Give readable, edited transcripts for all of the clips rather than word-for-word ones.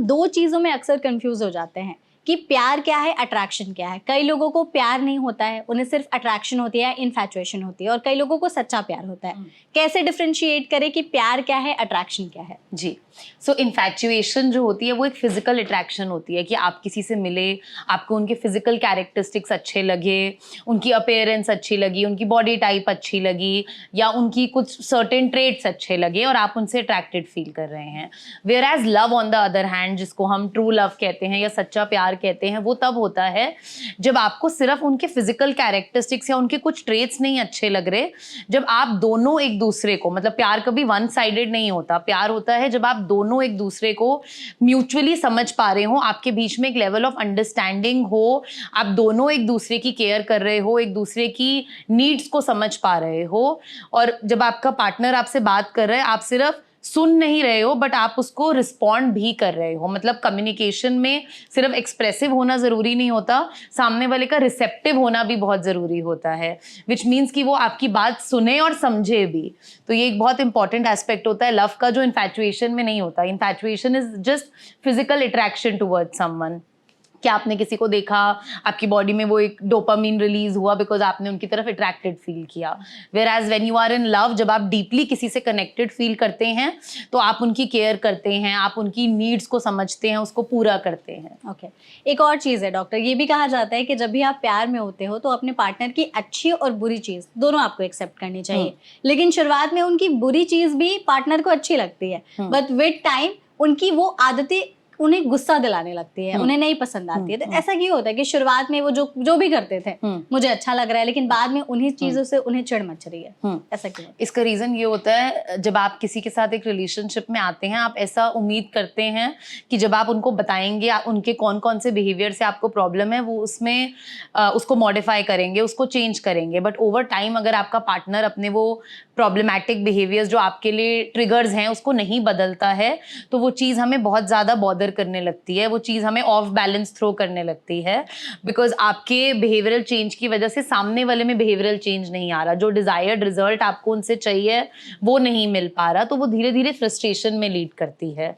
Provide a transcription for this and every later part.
हम दो चीज़ों में अक्सर कंफ्यूज हो जाते हैं कि प्यार क्या है, अट्रैक्शन क्या है। कई लोगों को प्यार नहीं होता है, उन्हें सिर्फ अट्रैक्शन होती है, इन्फैचुएशन होती है, और कई लोगों को सच्चा प्यार होता है। कैसे डिफरेंशिएट करें कि प्यार क्या है, अट्रैक्शन क्या है? जी, सो इन्फैचुएशन जो होती है वो एक फिजिकल अट्रैक्शन होती है कि आप किसी से मिले, आपको उनके फिजिकल कैरेक्टरिस्टिक्स अच्छे लगे, उनकी अपीयरेंस अच्छी लगी, उनकी बॉडी टाइप अच्छी लगी, या उनकी कुछ सर्टेन ट्रेट्स अच्छे लगे और आप उनसे अट्रैक्टेड फील कर रहे हैं। Whereas love on the other hand, जिसको हम ट्रू लव कहते हैं या सच्चा प्यार कहते हैं, वो तब होता है जब आपको सिर्फ उनके फिजिकल कैरेक्टरिस्टिक्स या उनके कुछ ट्रेट्स नहीं अच्छे लग रहे, जब आप दोनों एक दूसरे को, मतलब प्यार कभी वन साइडेड नहीं होता, प्यार होता है जब आप दोनों एक दूसरे को म्यूचुअली समझ पा रहे हो, आपके बीच में एक लेवल ऑफ अंडरस्टैंडिंग हो, आप दोनों एक दूसरे की केयर कर रहे हो, एक दूसरे की नीड्स को समझ पा रहे हो, और जब आपका पार्टनर आपसे बात कर रहा है, आप सिर्फ सुन नहीं रहे हो बट आप उसको रिस्पॉन्ड भी कर रहे हो। मतलब कम्युनिकेशन में सिर्फ एक्सप्रेसिव होना ज़रूरी नहीं होता, सामने वाले का रिसेप्टिव होना भी बहुत ज़रूरी होता है, विच मीन्स कि वो आपकी बात सुने और समझे भी। तो ये एक बहुत इंपॉर्टेंट एस्पेक्ट होता है लव का, जो इन्फैचुएशन में नहीं होता। Infatuation is just physical attraction towards someone, कि आपने किसी को देखा, आपकी बॉडी में वो एक डोपामीन रिलीज हुआ बिकॉज आपने उनकी तरफ अट्रैक्टेड फील किया। Whereas when you are in love, जब आप डीपली किसी से कनेक्टेड फील करते हैं तो आप उनकी केयर करते हैं, आप उनकी नीड्स को समझते हैं, उसको पूरा करते हैं। ओके, एक और चीज़ है डॉक्टर, ये भी कहा जाता है कि जब भी आप प्यार में होते हो तो अपने पार्टनर की अच्छी और बुरी चीज़ दोनों आपको एक्सेप्ट करनी चाहिए। लेकिन शुरुआत में उनकी बुरी चीज़ भी पार्टनर को अच्छी लगती है, बट विद टाइम उनकी वो आदतें उन्हें गुस्सा दिलाने लगती है, उन्हें नहीं पसंद आती है। तो ऐसा क्यों होता है कि शुरुआत में वो जो भी करते थे मुझे अच्छा लग रहा है, लेकिन बाद में उन्हीं चीजों से उन्हें चिढ़ मच रही है? ऐसा क्यों? इसका रीजन ये होता है, जब आप किसी के साथ एक रिलेशनशिप में आते हैं, आप ऐसा उम्मीद करते हैं कि जब आप उनको बताएंगे उनके कौन कौन से बिहेवियर से आपको प्रॉब्लम है, वो उसमें उसको मॉडिफाई करेंगे, उसको चेंज करेंगे। बट ओवर टाइम अगर आपका पार्टनर अपने वो प्रॉब्लमैटिक बिहेवियर्स जो आपके लिए ट्रिगर्स हैं उसको नहीं बदलता है, तो वो चीज़ हमें बहुत ज़्यादा बॉदर करने लगती है, वो चीज़ हमें ऑफ बैलेंस थ्रो करने लगती है, बिकॉज आपके बिहेवियरल चेंज की वजह से सामने वाले में बिहेवियरल चेंज नहीं आ रहा, जो डिजायर्ड रिजल्ट आपको उनसे चाहिए वो नहीं मिल पा रहा, तो वो धीरे धीरे फ्रस्ट्रेशन में लीड करती है,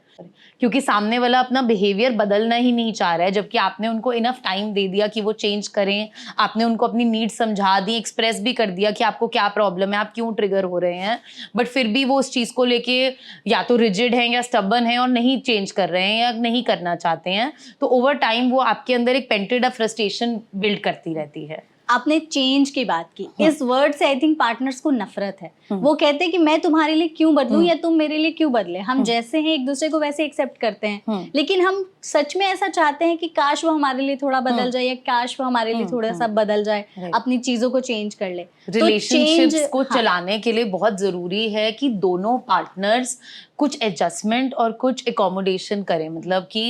क्योंकि सामने वाला अपना बिहेवियर बदलना ही नहीं चाह रहा है, जबकि आपने उनको इनफ टाइम दे दिया कि वो चेंज करें, आपने उनको अपनी नीड समझा दी, एक्सप्रेस भी कर दिया कि आपको क्या प्रॉब्लम है, आप क्यों ट्रिगर हो रहे हैं, बट फिर भी वो उस चीज़ को लेके या तो रिजिड हैं या स्टबर्न हैं और नहीं चेंज कर रहे हैं या नहीं करना चाहते हैं, तो ओवर टाइम वो आपके अंदर एक पेंटेड अप फ्रस्ट्रेशन बिल्ड करती रहती है। आपने चेंज की बात की, इस वर्ड से आई थिंक पार्टनर्स को नफरत है। वो कहते हैं कि मैं तुम्हारे लिए क्यों बदलूं या तुम मेरे लिए क्यों बदले, हम जैसे हैं एक दूसरे को वैसे एक्सेप्ट करते हैं, लेकिन हम सच में ऐसा चाहते हैं कि काश वो हमारे लिए थोड़ा बदल जाए या काश वो हमारे लिए थोड़ा सा बदल जाए, अपनी चीजों को चेंज कर ले। रिलेशनशिप्स को चलाने के लिए बहुत जरूरी है कि दोनों पार्टनर्स कुछ एडजस्टमेंट और कुछ एकोमोडेशन करें। मतलब कि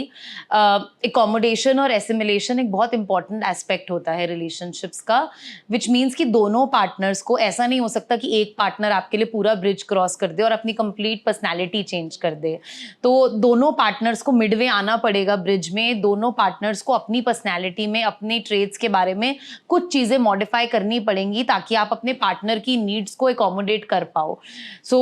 एकोमोडेशन और एसिमिलेशन एक बहुत इंपॉर्टेंट एस्पेक्ट होता है रिलेशनशिप्स का, विच मीन्स कि दोनों पार्टनर्स को, ऐसा नहीं हो सकता कि एक पार्टनर आपके लिए पूरा ब्रिज क्रॉस कर दे और अपनी कंप्लीट पर्सनैलिटी चेंज कर दे। तो दोनों पार्टनर्स को मिडवे आना पड़ेगा ब्रिज में, दोनों पार्टनर्स को अपनी पर्सनैलिटी में, अपने ट्रेड्स के बारे में कुछ चीज़ें मॉडिफाई करनी पड़ेंगी ताकि आप अपने पार्टनर की नीड्स को एकोमोडेट कर पाओ। सो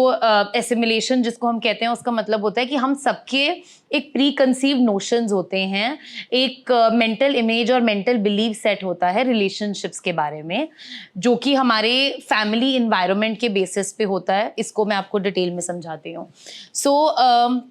एसिमिलेशन जिसको हम कहते हैं, उसका मतलब होता है कि हम सबके एक प्री कंसीव नोशंस होते हैं, एक मेंटल इमेज और मेंटल बिलीव सेट होता है रिलेशनशिप्स के बारे में, जो कि हमारे फैमिली इन्वायरमेंट के बेसिस पे होता है। इसको मैं आपको डिटेल में समझाती हूँ। So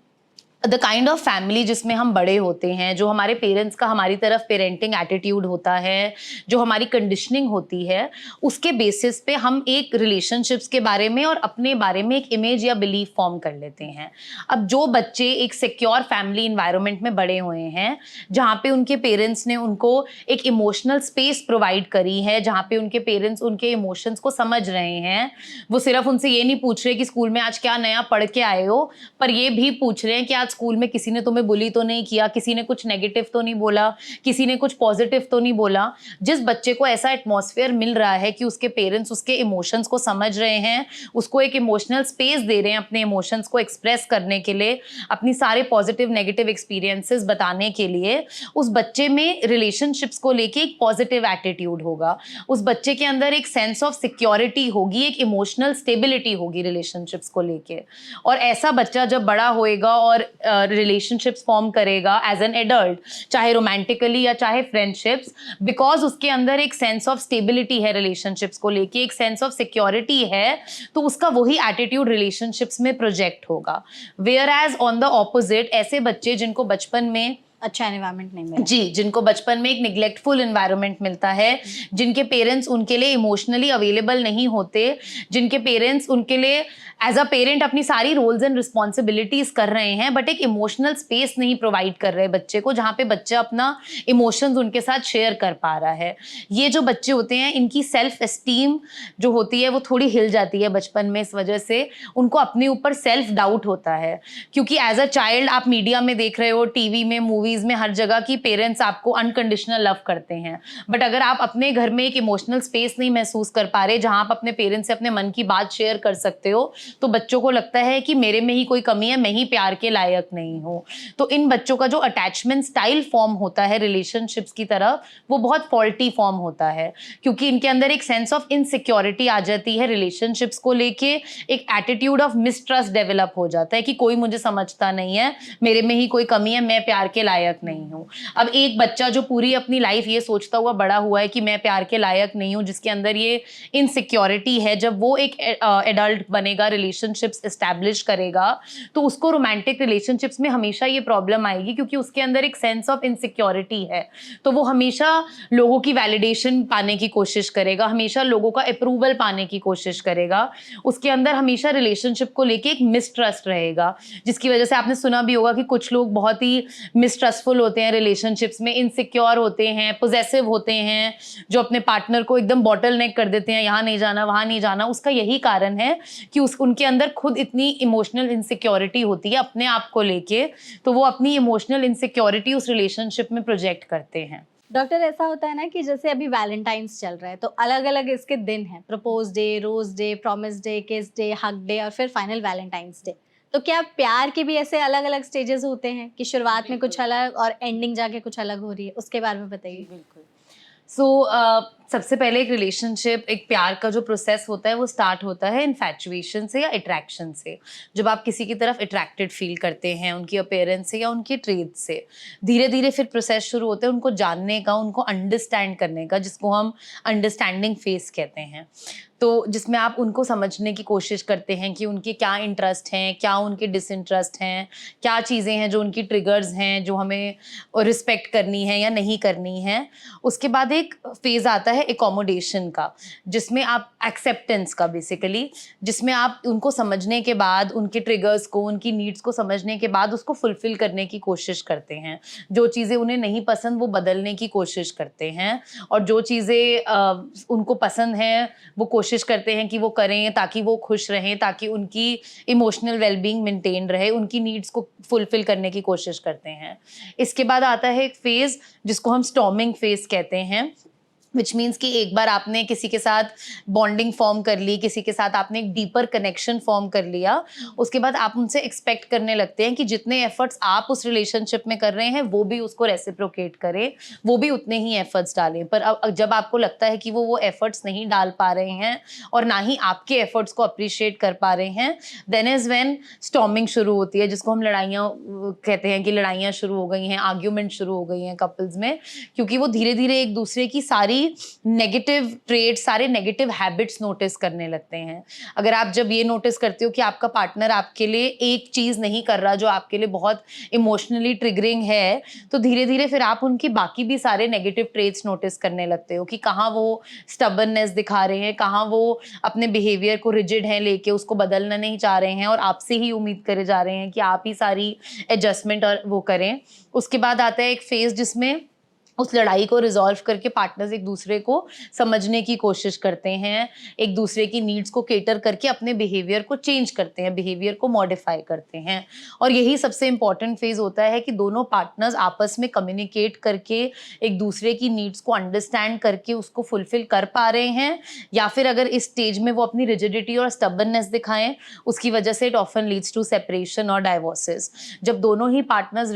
the kind of family जिसमें हम बड़े होते हैं, जो हमारे पेरेंट्स का हमारी तरफ पेरेंटिंग एटीट्यूड होता है, जो हमारी कंडीशनिंग होती है, उसके बेसिस पे हम एक रिलेशनशिप्स के बारे में और अपने बारे में एक इमेज या बिलीफ फॉर्म कर लेते हैं। अब जो बच्चे एक सिक्योर फैमिली इन्वायरमेंट में बड़े हुए हैं, जहाँ पे उनके पेरेंट्स ने उनको एक इमोशनल स्पेस प्रोवाइड करी है, जहाँ पे उनके पेरेंट्स उनके इमोशंस को समझ रहे हैं, वो सिर्फ उनसे ये नहीं पूछ रहे कि स्कूल में आज क्या नया पढ़ के आए हो, पर ये भी पूछ रहे हैं कि आज स्कूल में किसी ने तुम्हें बुली तो नहीं किया, किसी ने कुछ नेगेटिव तो नहीं बोला, किसी ने कुछ पॉजिटिव तो नहीं बोला। जिस बच्चे को ऐसा एटमॉस्फेयर मिल रहा है कि उसके पेरेंट्स उसके इमोशंस को समझ रहे हैं, उसको एक इमोशनल स्पेस दे रहे हैं अपने इमोशंस को एक्सप्रेस करने के लिए, अपनी सारे पॉजिटिव नेगेटिव एक्सपीरियंसेस बताने के लिए, उस बच्चे में रिलेशनशिप्स को लेके एक पॉजिटिव एटीट्यूड होगा, उस बच्चे के अंदर एक सेंस ऑफ सिक्योरिटी होगी, एक इमोशनल स्टेबिलिटी होगी रिलेशनशिप्स को लेके। और ऐसा बच्चा जब बड़ा होएगा और रिलेशनशिप्स फॉर्म करेगा एज एन एडल्ट, चाहे रोमांटिकली या चाहे फ्रेंडशिप्स, बिकॉज उसके अंदर एक सेंस ऑफ स्टेबिलिटी है रिलेशनशिप्स को लेके, एक सेंस ऑफ सिक्योरिटी है, तो उसका वही एटीट्यूड रिलेशनशिप्स में प्रोजेक्ट होगा। Whereas on the opposite, ऐसे बच्चे जिनको बचपन में अच्छा एनवायरनमेंट नहीं मिला, जी, जिनको बचपन में एक निग्लेक्टफुल एनवायरनमेंट मिलता है, जिनके पेरेंट्स उनके लिए इमोशनली अवेलेबल नहीं होते, जिनके पेरेंट्स उनके लिए एज अ पेरेंट अपनी सारी रोल्स एंड रिस्पॉन्सिबिलिटीज कर रहे हैं, बट एक इमोशनल स्पेस नहीं प्रोवाइड कर रहे बच्चे को, जहाँ पे बच्चा अपना इमोशंस उनके साथ शेयर कर पा रहा है। ये जो बच्चे होते हैं, इनकी सेल्फ एस्टीम जो होती है वो थोड़ी हिल जाती है बचपन में, इस वजह से उनको अपने ऊपर सेल्फ डाउट होता है, क्योंकि एज अ चाइल्ड आप मीडिया में देख रहे हो, टीवी में, मूवीज में, हर जगह की पेरेंट्स आपको अनकंडीशनल लव करते हैं, बट अगर आप अपने घर में एक इमोशनल स्पेस नहीं महसूस कर पा रहे जहां आप अपने पेरेंट्स से अपने मन की बात शेयर कर सकते हो, तो बच्चों को लगता है कि मेरे में ही कोई कमी है, मैं ही प्यार के लायक नहीं हूं। तो इन बच्चों का जो अटैचमेंट स्टाइल फॉर्म होता है रिलेशनशिप्स की तरफ, वो बहुत फॉल्टी फॉर्म होता है, क्योंकि इनके अंदर एक सेंस ऑफ इनसिक्योरिटी आ जाती है रिलेशनशिप्स को लेके, एक एटीट्यूड ऑफ मिसट्रस्ट डेवलप हो जाता है कि कोई मुझे समझता नहीं है, मेरे में ही कोई कमी है, मैं प्यार के लायक नहीं हूं। अब एक बच्चा जो पूरी अपनी लाइफ ये सोचता हुआ बड़ा हुआ है कि मैं प्यार के लायक नहीं हूं, जिसके अंदर ये इनसिक्योरिटी है, जब वो एक एडल्ट बनेगा, रिलेशनशिप्स एस्टैब्लिश करेगा, तो उसको रोमांटिक रिलेशनशिप्स में हमेशा ये प्रॉब्लम आएगी, क्योंकि उसके अंदर एक सेंस ऑफ इनसिक्योरिटी है। तो वो हमेशा लोगों की वैलिडेशन पाने की कोशिश करेगा, हमेशा लोगों का अप्रूवल पाने की कोशिश करेगा, उसके अंदर हमेशा रिलेशनशिप को लेके एक मिसट्रस्ट रहेगा, जिसकी वजह से आपने सुना भी होगा कि कुछ लोग बहुत ही मिसट्रस्टफुल होते हैं रिलेशनशिप्स में, इनसिक्योर होते हैं, पोजेसिव होते हैं, जो अपने पार्टनर को एकदम बॉटल नेक कर देते हैं, यहाँ नहीं जाना, वहाँ नहीं जाना। उसका यही कारण है कि उनके अंदर खुद इतनी इमोशनल इनसिक्योरिटी होती है अपने आप को लेके, तो वो अपनी इमोशनल इनसिक्योरिटी उस रिलेशनशिप में प्रोजेक्ट करते हैं। डॉक्टर ऐसा होता है ना कि जैसे अभी वैलेंटाइंस चल रहा है, तो अलग अलग इसके दिन हैं, propose day, rose day, promise day, kiss day, hug day और फिर फाइनल वैलेंटाइंस डे। तो क्या प्यार के भी ऐसे अलग अलग स्टेजेस होते हैं कि शुरुआत में कुछ अलग और एंडिंग जाके कुछ अलग हो रही है, उसके बारे में बताइए। बिल्कुल। सो सबसे पहले एक रिलेशनशिप, एक प्यार का जो प्रोसेस होता है वो स्टार्ट होता है इन्फैचुएशन से या अट्रैक्शन से। जब आप किसी की तरफ अट्रैक्टेड फील करते हैं उनकी अपीयरेंस से या उनके ट्रेट से, धीरे धीरे फिर प्रोसेस शुरू होता है उनको जानने का, उनको अंडरस्टैंड करने का, जिसको हम अंडरस्टैंडिंग फेज कहते हैं। तो जिसमें आप उनको समझने की कोशिश करते हैं कि उनके क्या इंटरेस्ट हैं, क्या उनके डिसइंटरेस्ट हैं, क्या चीज़ें हैं जो उनकी ट्रिगर्स हैं, जो हमें रिस्पेक्ट करनी है या नहीं करनी है। उसके बाद एक फेज़ आता है एकोमोडेशन का, जिसमें आप एक्सेप्टेंस का बेसिकली, जिसमें आप उनको समझने के बाद, उनके ट्रिगर्स को, उनकी नीड्स को समझने के बाद उसको फुलफिल करने की कोशिश करते हैं। जो चीज़ें उन्हें नहीं पसंद वो बदलने की कोशिश करते हैं, और जो चीज़ें उनको पसंद हैं वो कोशिश करते हैं कि वो करें ताकि वो खुश रहें, ताकि उनकी इमोशनल वेलबींग मेंटेन रहे, उनकी नीड्स को फुलफिल करने की कोशिश करते हैं। इसके बाद आता है एक फेज़ जिसको हम स्टॉर्मिंग फेज़ कहते हैं, विच मीन्स कि एक बार आपने किसी के साथ बॉन्डिंग फॉर्म कर ली, किसी के साथ आपने एक डीपर कनेक्शन फॉर्म कर लिया, उसके बाद आप उनसे एक्सपेक्ट करने लगते हैं कि जितने एफर्ट्स आप उस रिलेशनशिप में कर रहे हैं वो भी उसको रेसिप्रोकेट करे, वो भी उतने ही एफर्ट्स डालें। पर अब जब आपको लगता है कि वो एफर्ट्स नहीं डाल पा रहे हैं और ना ही आपके एफर्ट्स को अप्रिशिएट कर पा रहे हैं, देन इज़ व्हेन स्टॉर्मिंग शुरू होती है, जिसको हम लड़ाइयाँ कहते हैं कि लड़ाइयाँ शुरू हो गई हैं, आर्ग्यूमेंट शुरू हो गई हैं कपल्स में, क्योंकि वो धीरे धीरे एक दूसरे की सारी नेगेटिव ट्रेड्स, सारे नेगेटिव हैबिट्स नोटिस करने लगते हैं। अगर आप जब ये नोटिस करते हो कि आपका पार्टनर आपके लिए एक चीज़ नहीं कर रहा जो आपके लिए बहुत इमोशनली ट्रिगरिंग है, तो धीरे धीरे फिर आप उनकी बाकी भी सारे नेगेटिव ट्रेड्स नोटिस करने लगते हो कि कहाँ वो स्टबर्ननेस दिखा रहे हैं, कहाँ वो अपने बिहेवियर को रिजिड हैं लेके उसको बदलना नहीं चाह रहे हैं और आपसे ही उम्मीद करे जा रहे हैं कि आप ही सारी एडजस्टमेंट और वो करें। उसके बाद आता है एक फेज़ जिसमें उस लड़ाई को रिजॉल्व करके पार्टनर्स एक दूसरे को समझने की कोशिश करते हैं, एक दूसरे की नीड्स को केटर करके अपने बिहेवियर को चेंज करते हैं, बिहेवियर को मॉडिफाई करते हैं। और यही सबसे इम्पॉर्टेंट फेज होता है कि दोनों पार्टनर्स आपस में कम्युनिकेट करके एक दूसरे की नीड्स को अंडरस्टैंड करके उसको फुलफिल कर पा रहे हैं, या फिर अगर इस स्टेज में वो अपनी रिजिडिटी और स्टबर्ननेस दिखाएं, उसकी वजह से it often leads to separation और डाइवोर्सेस। जब दोनों ही पार्टनर्स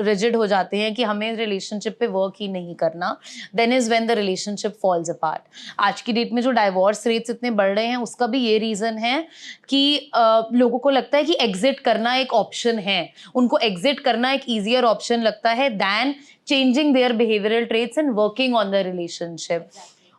रिजिड हो जाते हैं कि हमें रिलेशनशिप पे वर्क ही नहीं करना, then is when the relationship falls apart. आज की डेट में जो डाइवोर्स रेट्स इतने बढ़ रहे हैं उसका भी ये रीजन है कि लोगों को लगता है कि एग्जिट करना एक ऑप्शन है, उनको एग्जिट करना एक ईजियर ऑप्शन लगता है than changing their behavioural traits and working on the relationship.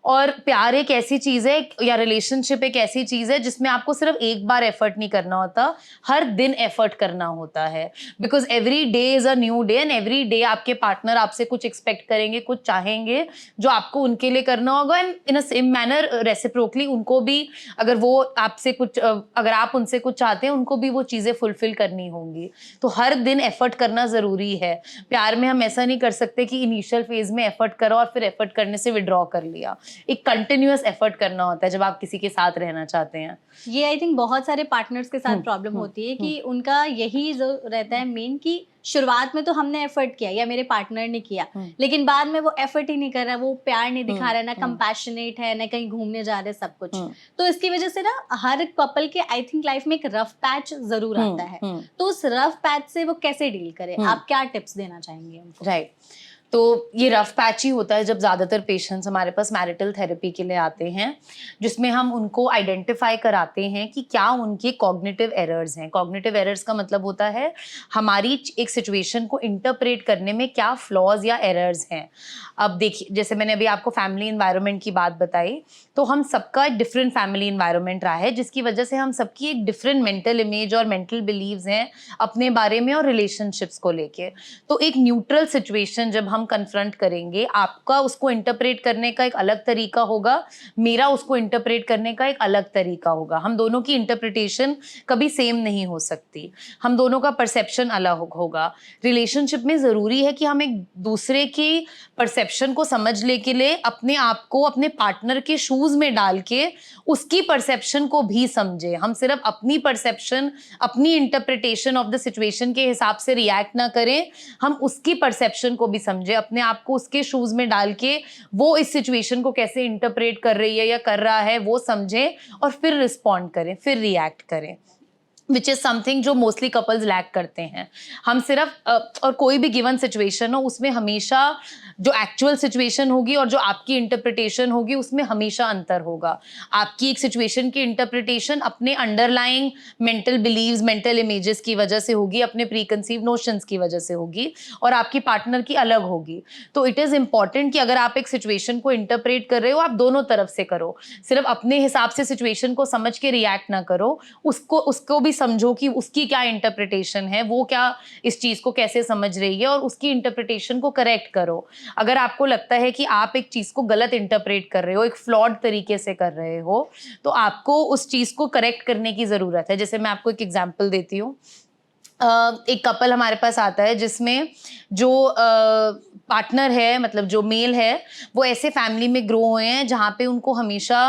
और प्यार एक ऐसी चीज है या रिलेशनशिप एक ऐसी चीज है जिसमें आपको सिर्फ एक बार एफर्ट नहीं करना होता, हर दिन एफर्ट करना होता है, because every day is a new day and every day आपके पार्टनर आपसे कुछ एक्सपेक्ट करेंगे, कुछ चाहेंगे जो आपको उनके लिए करना होगा, and in a same manner reciprocally उनको भी अगर वो आपसे कुछ अगर आप उनसे कुछ चाहते हैं उनको भी वो चीजें फुलफिल करनी होंगी। तो हर दिन एफर्ट करना जरूरी है। प्यार में हम ऐसा नहीं कर सकते कि इनिशियल फेज में एफर्ट करो और फिर एफर्ट करने से विड्रॉ कर लिया। एक कंटिन्यूअस एफर्ट करना होता है जब आप किसी के साथ रहना चाहते हैं। ये आई थिंक बहुत सारे पार्टनर्स के साथ प्रॉब्लम होती है कि उनका यही जो रहता है मेन कि शुरुआत में तो हमने एफर्ट किया या मेरे पार्टनर ने किया, लेकिन बाद में वो एफर्ट ही नहीं कर रहा, वो प्यार नहीं दिखा रहा, ना कंपैशनेट है, ना कहीं घूमने जा रहे, सब कुछ। तो इसकी वजह से ना हर कपल के आई थिंक लाइफ में एक रफ पैच जरूर आता है। तो उस रफ पैच से वो कैसे डील करे, आप क्या टिप्स देना चाहेंगे उनको? राइट, तो ये रफ पैच ही होता है जब ज़्यादातर पेशेंट्स हमारे पास मैरिटल थेरेपी के लिए आते हैं, जिसमें हम उनको आइडेंटिफाई कराते हैं कि क्या उनके कॉग्निटिव एरर्स हैं। कॉग्निटिव एरर्स का मतलब होता है हमारी एक सिचुएशन को इंटरप्रेट करने में क्या फ्लॉज या एरर्स हैं। अब देखिए, जैसे मैंने अभी आपको फैमिली इन्वायरमेंट की बात बताई, तो हम सबका एक डिफरेंट फैमिली इन्वायरमेंट रहा है, जिसकी वजह से हम सबकी एक डिफरेंट मेंटल इमेज और मेंटल बिलीव्स हैं अपने बारे में और रिलेशनशिप्स को लेके। तो एक न्यूट्रल सिचुएशन जब हम कन्फ्रंट करेंगे, आपका उसको इंटरप्रेट करने का एक अलग तरीका होगा, मेरा उसको इंटरप्रेट करने का एक अलग तरीका होगा। हम दोनों की इंटरप्रिटेशन कभी सेम नहीं हो सकती, हम दोनों का परसेप्शन अलग होगा। रिलेशनशिप में ज़रूरी है कि हम एक दूसरे की परसेप्शन को समझने के लिए अपने आप को अपने पार्टनर के शूज में डाल के उसकी परसेप्शन को भी समझे। हम सिर्फ अपनी परसेप्शन, अपनी इंटरप्रिटेशन ऑफ द सिचुएशन के हिसाब से रिएक्ट ना करें, हम उसकी परसेप्शन को भी समझे, अपने आप को उसके शूज में डाल के वो इस सिचुएशन को कैसे इंटरप्रेट कर रही है या कर रहा है वो समझे और फिर रिस्पॉन्ड करें, फिर रिएक्ट करें, विच इज समथिंग जो मोस्टली कपल्स लैक करते हैं। हम सिर्फ और कोई भी गिवन सिचुएशन हो उसमें हमेशा जो एक्चुअल सिचुएशन होगी और जो आपकी इंटरप्रिटेशन होगी उसमें हमेशा अंतर होगा। आपकी एक सिचुएशन की इंटरप्रिटेशन अपने underlying mental believes, mental images की वजह से होगी, अपने प्रीकंसीव नोशंस की वजह से होगी, और आपकी पार्टनर की अलग होगी। तो इट इज़ इम्पॉर्टेंट कि अगर आप एक सिचुएशन को इंटरप्रेट कर रहे हो, आप दोनों तरफ से करो, सिर्फ अपने हिसाब से सिचुएशन को समझ के रिएक्ट ना करो, उसको भी समझो कि उसकी क्या इंटरप्रिटेशन है, वो क्या इस चीज़ को कैसे समझ रही है, और उसकी इंटरप्रिटेशन को करेक्ट करो। अगर आपको लगता है कि आप एक चीज़ को गलत इंटरप्रेट कर रहे हो, एक फ्लॉड तरीके से कर रहे हो, तो आपको उस चीज़ को करेक्ट करने की ज़रूरत है। जैसे मैं आपको एक एग्जांपल देती हूँ। एक कपल हमारे पास आता है जिसमें जो पार्टनर है, मतलब जो मेल है, वो ऐसे फैमिली में ग्रो हुए हैं जहाँ पे उनको हमेशा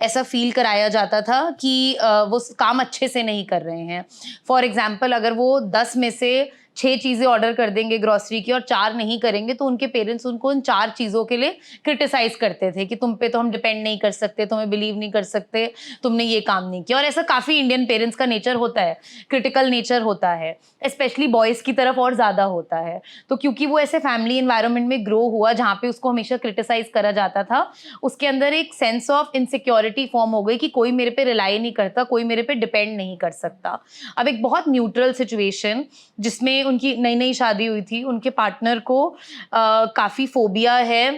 ऐसा फील कराया जाता था कि वो काम अच्छे से नहीं कर रहे हैं। फॉर एग्जाम्पल, अगर वो 10 में से 6 चीज़ें ऑर्डर कर देंगे ग्रॉसरी की और 4 नहीं करेंगे, तो उनके पेरेंट्स उनको उन 4 चीज़ों के लिए क्रिटिसाइज करते थे कि तुम पे तो हम डिपेंड नहीं कर सकते, तुम्हें बिलीव नहीं कर सकते, तुमने ये काम नहीं किया। और ऐसा काफ़ी इंडियन पेरेंट्स का नेचर होता है, क्रिटिकल नेचर होता है, स्पेशली बॉयज़ की तरफ और ज़्यादा होता है। तो क्योंकि वो ऐसे फैमिली एनवायरनमेंट में ग्रो हुआ जहाँ पे उसको हमेशा क्रिटिसाइज करा जाता था, उसके अंदर एक सेंस ऑफ इनसिक्योरिटी फॉर्म हो गई कि कोई मेरे पे रिलाई नहीं करता, कोई मेरे पे डिपेंड नहीं कर सकता। अब एक बहुत न्यूट्रल सिचुएशन जिसमें उनकी नई नई शादी हुई थी, उनके पार्टनर को काफ़ी फोबिया है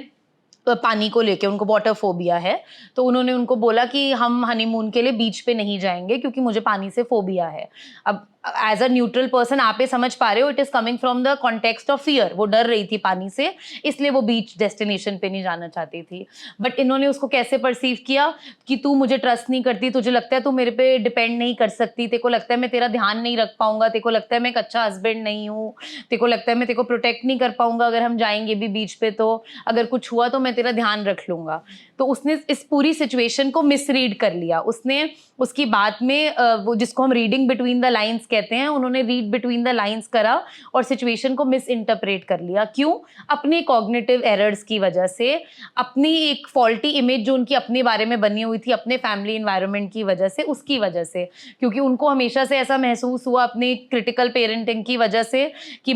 पानी को लेके, उनको वाटर फोबिया है। तो उन्होंने उनको बोला कि हम हनीमून के लिए बीच पे नहीं जाएंगे क्योंकि मुझे पानी से फोबिया है। अब एज अ न्यूट्रल पर्सन आप ये समझ पा रहे हो, it is coming from the context of fear. वो डर रही थी पानी से, इसलिए वो बीच डेस्टिनेशन पे नहीं जाना चाहती थी। बट इन्होंने उसको कैसे परसीव किया कि तू मुझे ट्रस्ट नहीं करती, तुझे लगता है तू मेरे पे डिपेंड नहीं कर सकती, तेरे को लगता है मैं तेरा ध्यान नहीं रख पाऊंगा, तेरे को लगता है मैं एक अच्छा हस्बैंड नहीं हूँ, तेरे को लगता है मैं तेरे को प्रोटेक्ट नहीं कर पाऊंगा अगर हम जाएंगे भी बीच पे, तो अगर कुछ हुआ तो मैं तेरा ध्यान रख लूंगा। तो उसने इस पूरी सिचुएशन को मिसरीड कर लिया। उसने उसकी बात में वो जिसको हम रीडिंग बिटवीन द लाइन्स कहते हैं, उन्होंने रीड बिटवीन द लाइंस करा और सिचुएशन को मिस इंटरप्रेट कर लिया। क्यों? अपने कॉग्निटिव एरर्स की वजह से, अपनी एक फॉल्टी इमेज जो उनकी अपने बारे में बनी हुई थी अपने फैमिली इन्वायरमेंट की वजह से, उसकी वजह से, क्योंकि उनको हमेशा से ऐसा महसूस हुआ अपनी क्रिटिकल पेरेंटिंग की वजह से कि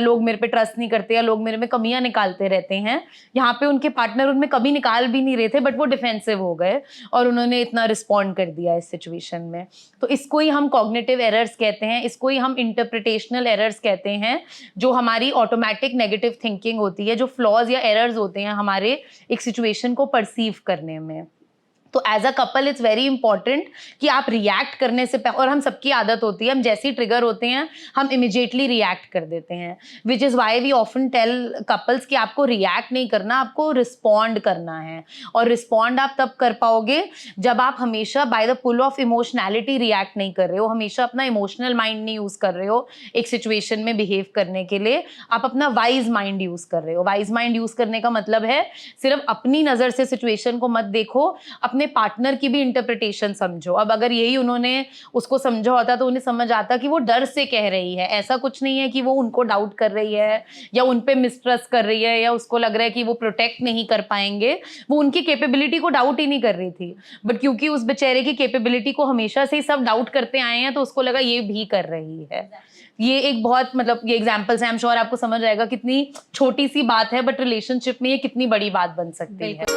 लोग मेरे पे ट्रस्ट नहीं करते या लोग मेरे में कमियां निकालते रहते हैं। यहाँ पे उनके पार्टनर उनमें कमी निकाल भी नहीं रहे थे, बट वो डिफेंसिव हो गए और उन्होंने इतना रिस्पॉन्ड कर दिया इस सिचुएशन में। तो इसको ही हम कॉग्निटिव एरर्स कहते हैं, इसको ही हम इंटरप्रिटेशनल एरर्स कहते हैं, जो हमारी ऑटोमेटिक नेगेटिव थिंकिंग होती है, जो फ्लॉज या एरर्स होते हैं हमारे एक सिचुएशन को परसीव करने में। तो as a couple it's very important कि आप रिएक्ट करने से और हम सबकी आदत होती है, हम जैसे ही ट्रिगर होते हैं हम इमिजिएटली रिएक्ट कर देते हैं, which is why we often tell couples कि आपको रिएक्ट नहीं करना, आपको रिस्पॉन्ड करना है। और रिस्पॉन्ड आप तब कर पाओगे जब आप हमेशा by the pull of emotionality react नहीं कर रहे हो, हमेशा अपना इमोशनल माइंड नहीं यूज़ कर रहे हो एक सिचुएशन में बिहेव करने के लिए, आप अपना वाइज माइंड यूज़ कर रहे हो। वाइज माइंड यूज़ करने का मतलब है सिर्फ अपनी नज़र से सिचुएशन को मत देखो, अपने पार्टनर की भी इंटरप्रिटेशन समझो। अब अगर यही उन्होंने उसको समझा होता तो उन्हें समझ आता कि वो डर से कह रही है, ऐसा कुछ नहीं है कि वो उनको डाउट कर रही है या उन पे मिसट्रस्ट कर रही है या उसको लग रहा है कि वो प्रोटेक्ट नहीं कर पाएंगे। वो उनकी कैपेबिलिटी को डाउट ही नहीं कर रही थी, बट क्योंकि उस बेचारे की कैपेबिलिटी को हमेशा से ही सब डाउट करते आए हैं तो उसको लगा ये भी कर रही है। ये एक बहुत मतलब ये एग्जांपल्स हैं, आई एम श्योर आपको समझ आएगा कितनी छोटी सी बात है बट रिलेशनशिप में ये कितनी बड़ी बात बन सकती है।